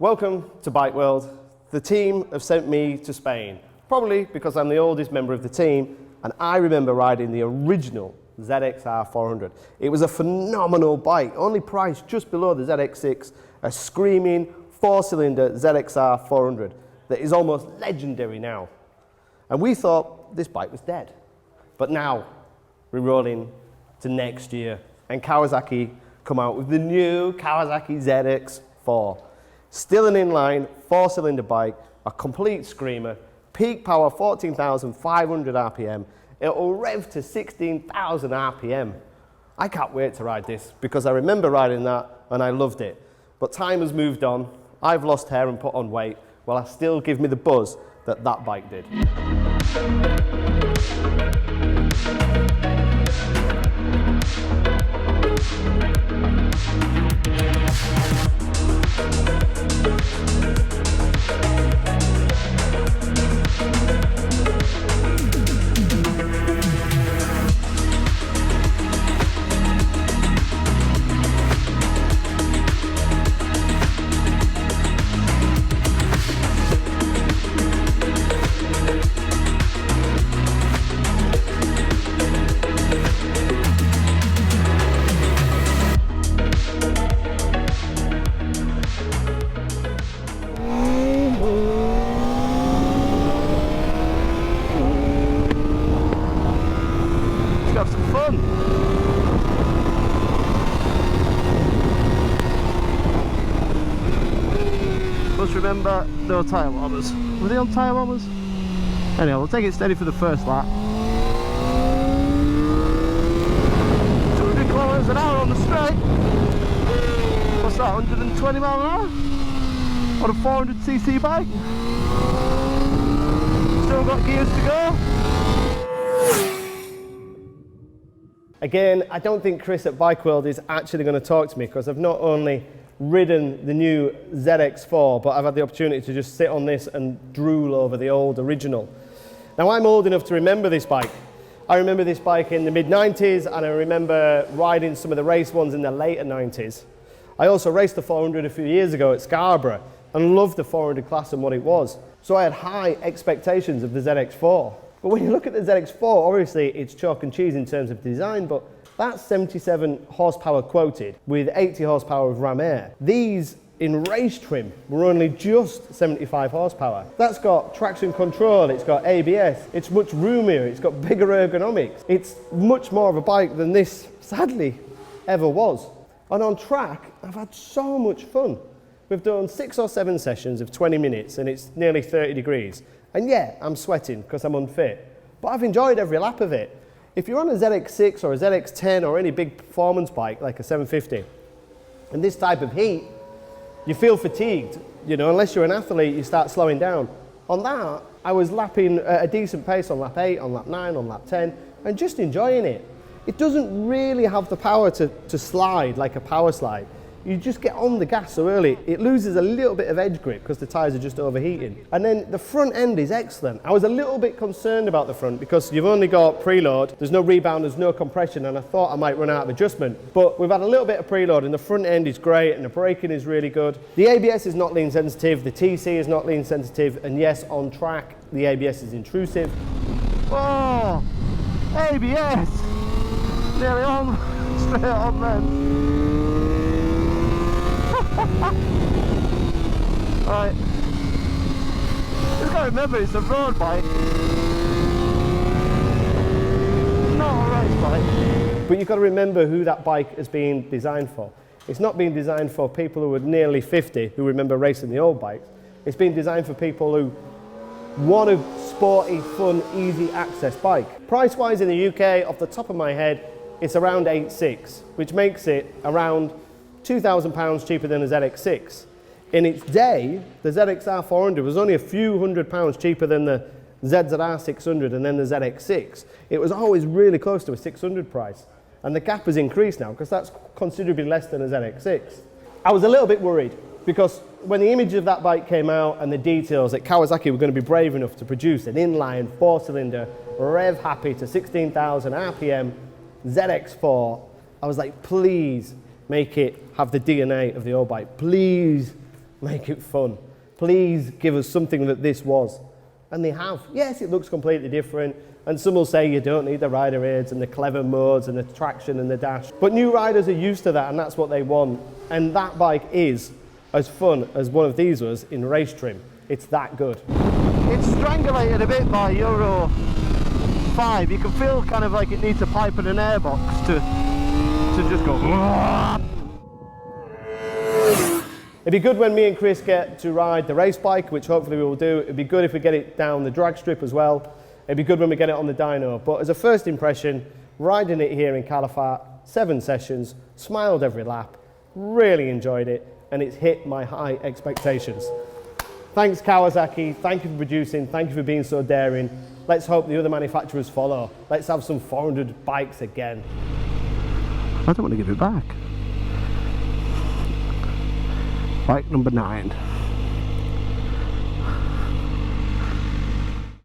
Welcome to Bike World. The team have sent me to Spain, probably because I'm the oldest member of the team, and I remember riding the original ZX-4R. It was a phenomenal bike, only priced just below the ZX6, a screaming four-cylinder ZX-4R that is almost legendary now. And we thought this bike was dead. But now we're rolling to next year, and Kawasaki come out with the new Kawasaki ZX-4. Still an inline, four-cylinder bike, a complete screamer, peak power 14,500 RPM. It'll rev to 16,000 RPM. I can't wait to ride this because I remember riding that and I loved it. But time has moved on. I've lost hair and put on weight, while I still give me the buzz that that bike did. Let's remember no tyre warmers. Were they on tyre warmers? Anyway, we'll take it steady for the first lap. 200 kilometers an hour on the straight. What's that, 120 miles an hour? On a 400cc bike? Still got gears to go. Again, I don't think Chris at Bike World is actually going to talk to me because I've not only ridden the new ZX4, but I've had the opportunity to just sit on this and drool over the old original. Now, I'm old enough to remember this bike. I remember this bike in the mid-90s, and I remember riding some of the race ones in the later 90s. I also raced the 400 a few years ago at Scarborough and loved the 400 class and what it was. So I had high expectations of the ZX4. But when you look at the ZX4, obviously it's chalk and cheese in terms of design, but that's 77 horsepower quoted with 80 horsepower of ram air. These in race trim were only just 75 horsepower. That's got traction control, it's got ABS, it's much roomier, it's got bigger ergonomics. It's much more of a bike than this, sadly, ever was. And on track, I've had so much fun. We've done 6 or 7 sessions of 20 minutes and it's nearly 30 degrees. And yeah, I'm sweating because I'm unfit, but I've enjoyed every lap of it. If you're on a ZX6 or a ZX10 or any big performance bike like a 750, in this type of heat, you feel fatigued. You know, unless you're an athlete, you start slowing down. On that, I was lapping at a decent pace on lap 8, on lap 9, on lap 10, and just enjoying it. It doesn't really have the power to slide like a power slide. You just get on the gas so early, it loses a little bit of edge grip because the tyres are just overheating. And then the front end is excellent. I was a little bit concerned about the front because you've only got preload, there's no rebound, there's no compression, and I thought I might run out of adjustment. But we've had a little bit of preload and the front end is great and the braking is really good. The ABS is not lean sensitive, the TC is not lean sensitive, and yes, on track, the ABS is intrusive. Oh, ABS! Nearly on, straight on then. Right, just gotta remember it's a road bike, not a race bike. But you've got to remember who that bike is being designed for. It's not being designed for people who are nearly 50 who remember racing the old bikes. It's being designed for people who want a sporty, fun, easy access bike. Price wise in the UK, off the top of my head, it's around 8.6, which makes it around £2,000 cheaper than a ZX6. In its day, the ZX-4R was only a few £100 cheaper than the ZR600 and then the ZX6. It was always really close to a 600 price. And the gap has increased now because that's considerably less than a ZX6. I was a little bit worried because when the image of that bike came out and the details that Kawasaki were going to be brave enough to produce an inline 4-cylinder, rev happy to 16,000 RPM ZX4, I was like, please make it have the DNA of the old bike. Please make it fun. Please give us something that this was. And they have. Yes, it looks completely different. And some will say you don't need the rider aids and the clever modes and the traction and the dash. But new riders are used to that, and that's what they want. And that bike is as fun as one of these was in race trim. It's that good. It's strangulated a bit by Euro 5. You can feel kind of like it needs a pipe and an airbox to just go. It'd be good when me and Chris get to ride the race bike, which hopefully we will do. It'd be good if we get it down the drag strip as well. It'd be good when we get it on the dyno. But as a first impression, riding it here in Calafat, 7 sessions, smiled every lap, really enjoyed it, and it's hit my high expectations. Thanks Kawasaki, thank you for producing, thank you for being so daring. Let's hope the other manufacturers follow. Let's have some 400 bikes again. I don't want to give it back. Bike number 9.